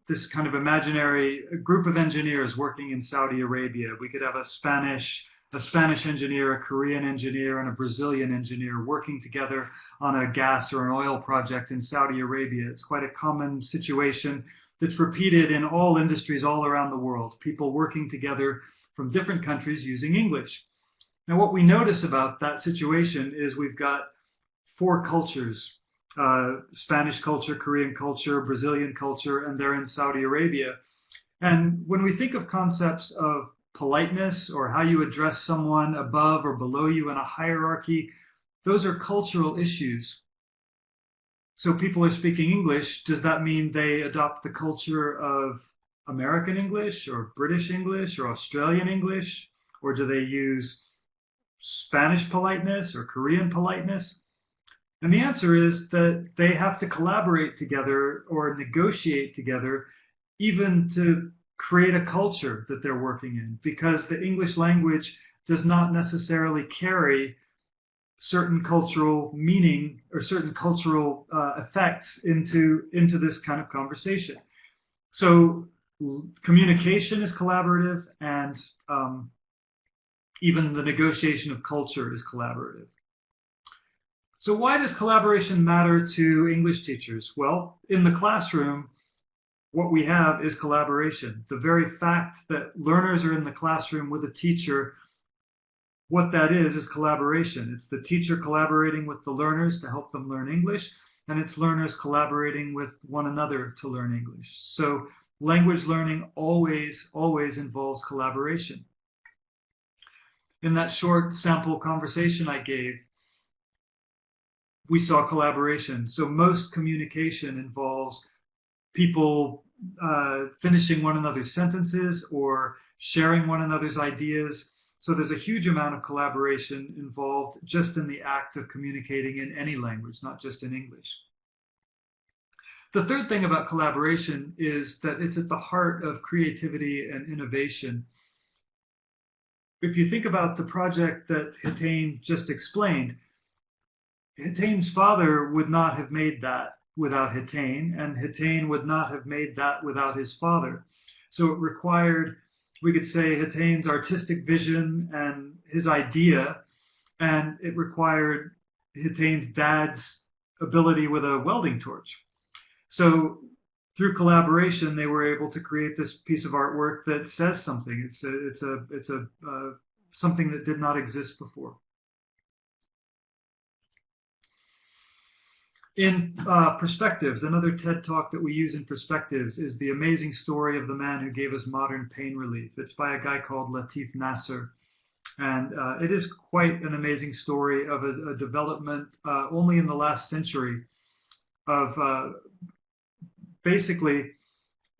this kind of imaginary group of engineers working in Saudi Arabia. We could have a Spanish engineer, a Korean engineer, and a Brazilian engineer working together on a gas or an oil project in Saudi Arabia. It's quite a common situation that's repeated in all industries all around the world, people working together from different countries using English. Now, what we notice about that situation is we've got four cultures, Spanish culture, Korean culture, Brazilian culture, and they're in Saudi Arabia. And when we think of concepts of politeness or how you address someone above or below you in a hierarchy, those are cultural issues. So people are speaking English. Does that mean they adopt the culture of American English or British English or Australian English? Or do they use Spanish politeness or Korean politeness? And the answer is that they have to collaborate together or negotiate together even to create a culture that they're working in, because the English language does not necessarily carry certain cultural meaning or certain cultural effects into this kind of conversation. So communication is collaborative, and Even the negotiation of culture is collaborative. So why does collaboration matter to English teachers? Well, in the classroom, what we have is collaboration. The very fact that learners are in the classroom with a teacher, what that is collaboration. It's the teacher collaborating with the learners to help them learn English, and it's learners collaborating with one another to learn English. So language learning always involves collaboration. In that short sample conversation I gave, we saw collaboration. So most communication involves people finishing one another's sentences or sharing one another's ideas. So there's a huge amount of collaboration involved just in the act of communicating in any language, not just in English. The third thing about collaboration is that it's at the heart of creativity and innovation. If you think about the project that Hetain just explained, Hetain's father would not have made that without Hetain, and Hetain would not have made that without his father. So it required, we could say, Hetain's artistic vision and his idea, and it required Hetain's dad's ability with a welding torch. So through collaboration, they were able to create this piece of artwork that says something. It's something that did not exist before. In Perspectives, another TED Talk that we use in Perspectives is the amazing story of the man who gave us modern pain relief. It's by a guy called Latif Nasser. And it is quite an amazing story of a development only in the last century of basically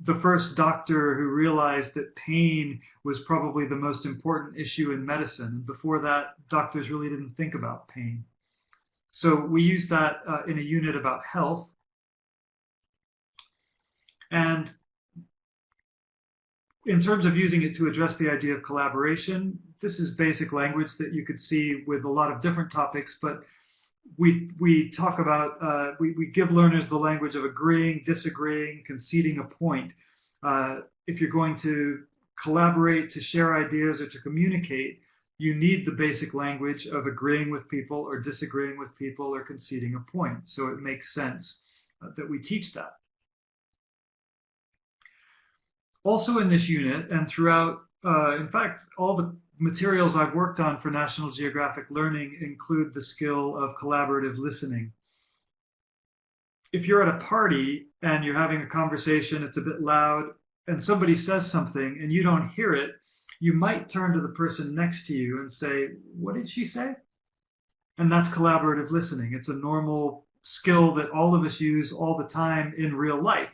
the first doctor who realized that pain was probably the most important issue in medicine. And before that, doctors really didn't think about pain. So we use that in a unit about health. And in terms of using it to address the idea of collaboration, this is basic language that you could see with a lot of different topics, but we talk about, we give learners the language of agreeing, disagreeing, conceding a point. If you're going to collaborate, to share ideas, or to communicate, you need the basic language of agreeing with people or disagreeing with people or conceding a point. So it makes sense that we teach that. Also in this unit and throughout, in fact, all the materials I've worked on for National Geographic Learning include the skill of collaborative listening. If you're at a party and you're having a conversation, it's a bit loud, and somebody says something and you don't hear it, you might turn to the person next to you and say, "What did she say?" And that's collaborative listening. It's a normal skill that all of us use all the time in real life.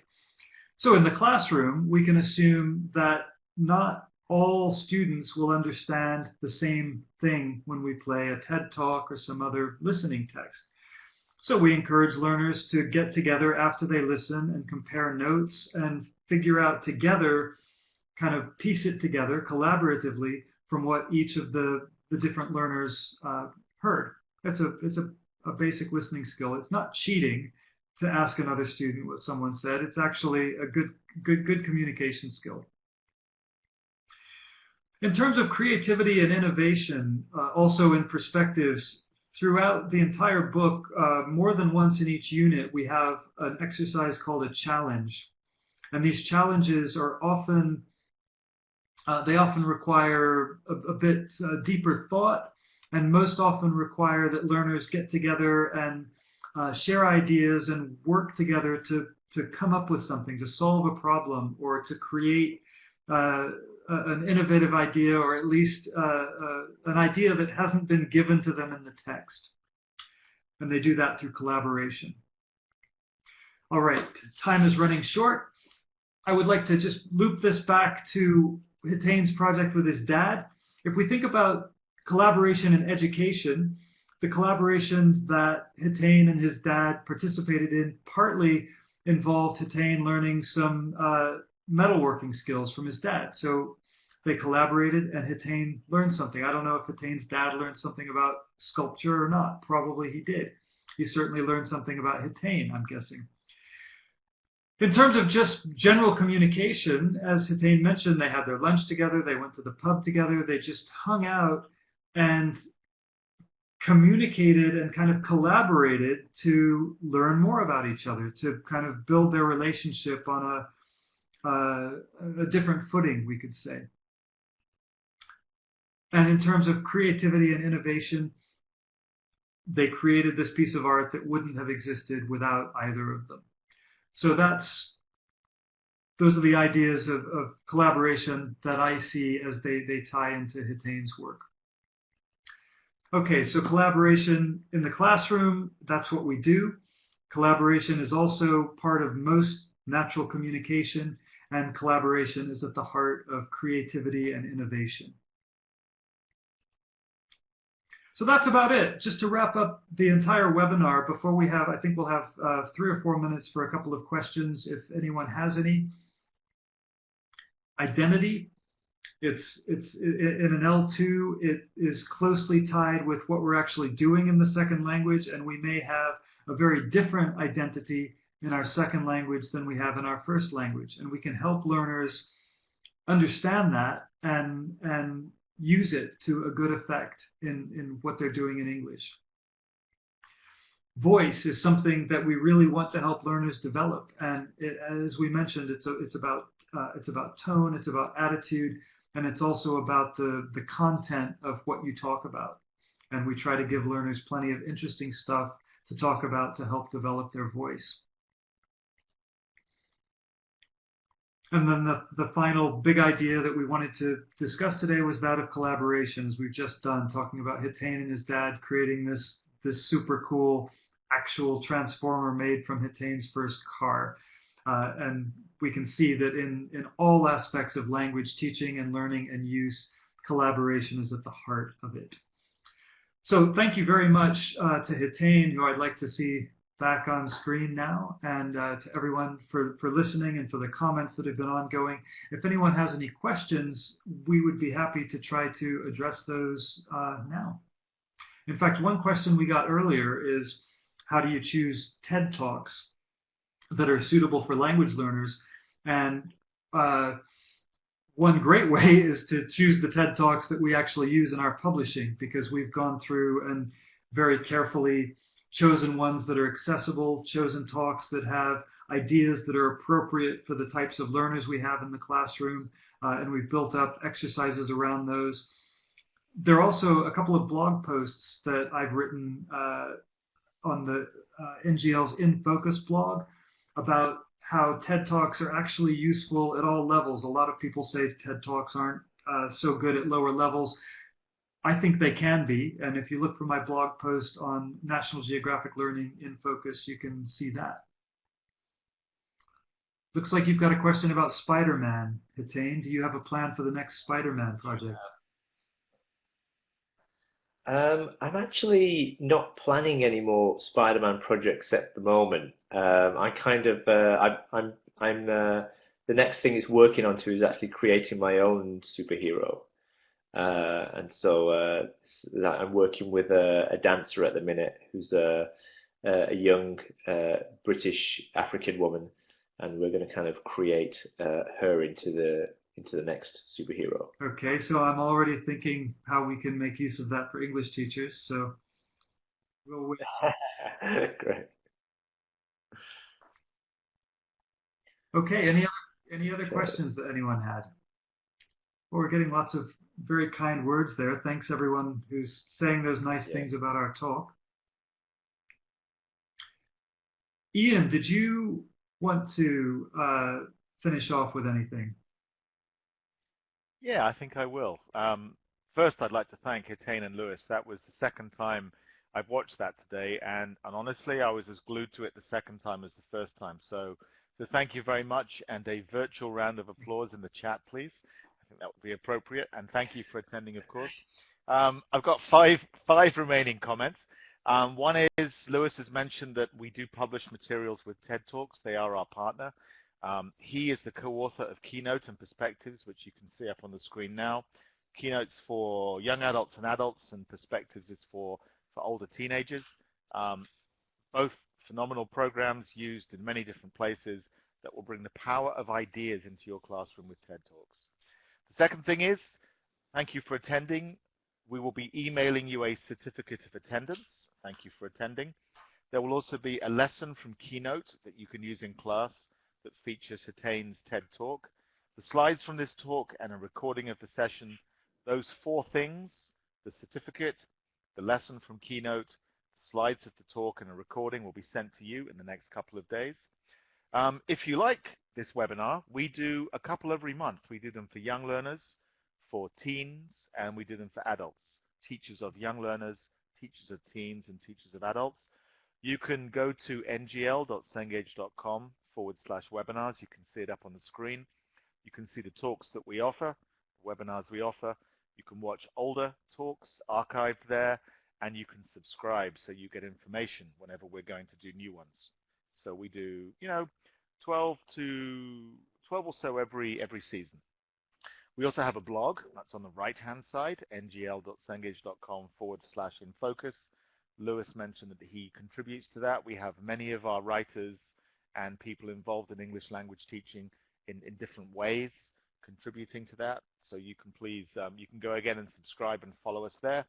So in the classroom, we can assume that not all students will understand the same thing when we play a TED Talk or some other listening text. So we encourage learners to get together after they listen and compare notes and figure out together, kind of piece it together collaboratively from what each of the different learners heard. It's a basic listening skill. It's not cheating to ask another student what someone said. It's actually a good communication skill. In terms of creativity and innovation, also in Perspectives, throughout the entire book, more than once in each unit, we have an exercise called a challenge. And these challenges are often they often require a bit deeper thought, and most often require that learners get together and share ideas and work together to come up with something, to solve a problem, or to create an innovative idea, or at least an idea that hasn't been given to them in the text. And they do that through collaboration. All right, time is running short. I would like to just loop this back to Hetain's project with his dad. If we think about collaboration in education, the collaboration that Hetain and his dad participated in partly involved Hetain learning some metalworking skills from his dad. So they collaborated and Hetain learned something. I don't know if Hetain's dad learned something about sculpture or not. Probably he did. He certainly learned something about Hetain, I'm guessing. In terms of just general communication, as Hetain mentioned, they had their lunch together, they went to the pub together, they just hung out and communicated and kind of collaborated to learn more about each other, to kind of build their relationship on a different footing, we could say. And in terms of creativity and innovation, they created this piece of art that wouldn't have existed without either of them. So those are the ideas of collaboration that I see as they tie into Heitain's work. Okay, so collaboration in the classroom, that's what we do. Collaboration is also part of most natural communication, and collaboration is at the heart of creativity and innovation. So that's about it. Just to wrap up the entire webinar, before we have, I think we'll have 3 or 4 minutes for a couple of questions if anyone has any. Identity. It's in an L2, it is closely tied with what we're actually doing in the second language, and we may have a very different identity in our second language than we have in our first language. And we can help learners understand that and use it to a good effect in what they're doing in English. Voice is something that we really want to help learners develop, and as we mentioned, it's about tone, it's about attitude, and it's also about the content of what you talk about. And we try to give learners plenty of interesting stuff to talk about to help develop their voice. And then the final big idea that we wanted to discuss today was that of collaborations. We've just done talking about Hetain and his dad creating this super cool actual transformer made from Heitain's first car. And we can see that in all aspects of language teaching and learning and use, collaboration is at the heart of it. So thank you very much to Hetain, who I'd like to see back on screen now, and to everyone for listening and for the comments that have been ongoing. If anyone has any questions, we would be happy to try to address those now. In fact, one question we got earlier is, how do you choose TED Talks that are suitable for language learners? And one great way is to choose the TED Talks that we actually use in our publishing, because we've gone through and very carefully chosen ones that are accessible, chosen talks that have ideas that are appropriate for the types of learners we have in the classroom, and we've built up exercises around those. There are also a couple of blog posts that I've written on the NGL's In Focus blog about how TED Talks are actually useful at all levels. A lot of people say TED Talks aren't so good at lower levels. I think they can be, and if you look for my blog post on National Geographic Learning in Focus, you can see that. Looks like you've got a question about Spider-Man, Hetain. Do you have a plan for the next Spider-Man project? I'm actually not planning any more Spider-Man projects at the moment. I kind of, the next thing is working on to is actually creating my own superhero. And so I'm working with a dancer at the minute who's a young British African woman, and we're going to kind of create her into the next superhero. Okay, so I'm already thinking how we can make use of that for English teachers. So we'll wait. Great. Okay, any other questions that anyone had? Well, we're getting lots of very kind words there. Thanks everyone who's saying those nice things about our talk. Ian, did you want to finish off with anything? Yeah, I think I will. First, I'd like to thank Hetain and Lewis. That was the second time I've watched that today, and honestly, I was as glued to it the second time as the first time. So thank you very much, and a virtual round of applause in the chat, please. I think that would be appropriate, and thank you for attending, of course. I've got five remaining comments. One is, Lewis has mentioned that we do publish materials with TED Talks. They are our partner. He is the co-author of Keynote and Perspectives, which you can see up on the screen now. Keynote's for young adults and adults, and Perspectives is for older teenagers. Both phenomenal programs used in many different places that will bring the power of ideas into your classroom with TED Talks. The second thing is, thank you for attending. We will be emailing you a certificate of attendance. Thank you for attending. There will also be a lesson from Keynote that you can use in class that features Heitain's TED Talk. The slides from this talk and a recording of the session, those 4 things, the certificate, the lesson from Keynote, the slides of the talk, and a recording will be sent to you in the next couple of days. If you like this webinar, we do a couple every month. We do them for young learners, for teens, and we do them for adults, teachers of young learners, teachers of teens, and teachers of adults. You can go to ngl.cengage.com/webinars. You can see it up on the screen. You can see the talks that we offer, the webinars we offer. You can watch older talks archived there, and you can subscribe so you get information whenever we're going to do new ones. So we do, 12 or so every season. We also have a blog that's on the right-hand side, ngl.cengage.com/infocus. Lewis mentioned that he contributes to that. We have many of our writers and people involved in English language teaching in different ways contributing to that. So you can please, you can go again and subscribe and follow us there.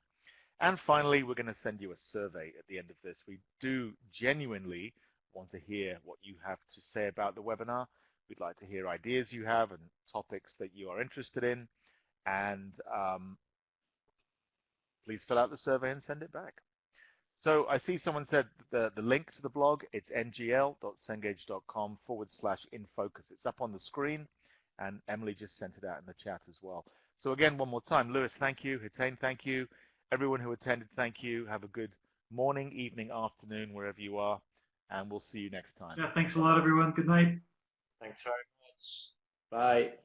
And finally, we're going to send you a survey at the end of this. We do genuinely want to hear what you have to say about the webinar. We'd like to hear ideas you have and topics that you are interested in. And please fill out the survey and send it back. So I see someone said the link to the blog, it's ngl.cengage.com/infocus. It's up on the screen, and Emily just sent it out in the chat as well. So again, one more time, Lewis, thank you. Hetain, thank you. Everyone who attended, thank you. Have a good morning, evening, afternoon, wherever you are, and we'll see you next time. Yeah, thanks a lot, everyone. Good night. Thanks very much. Bye.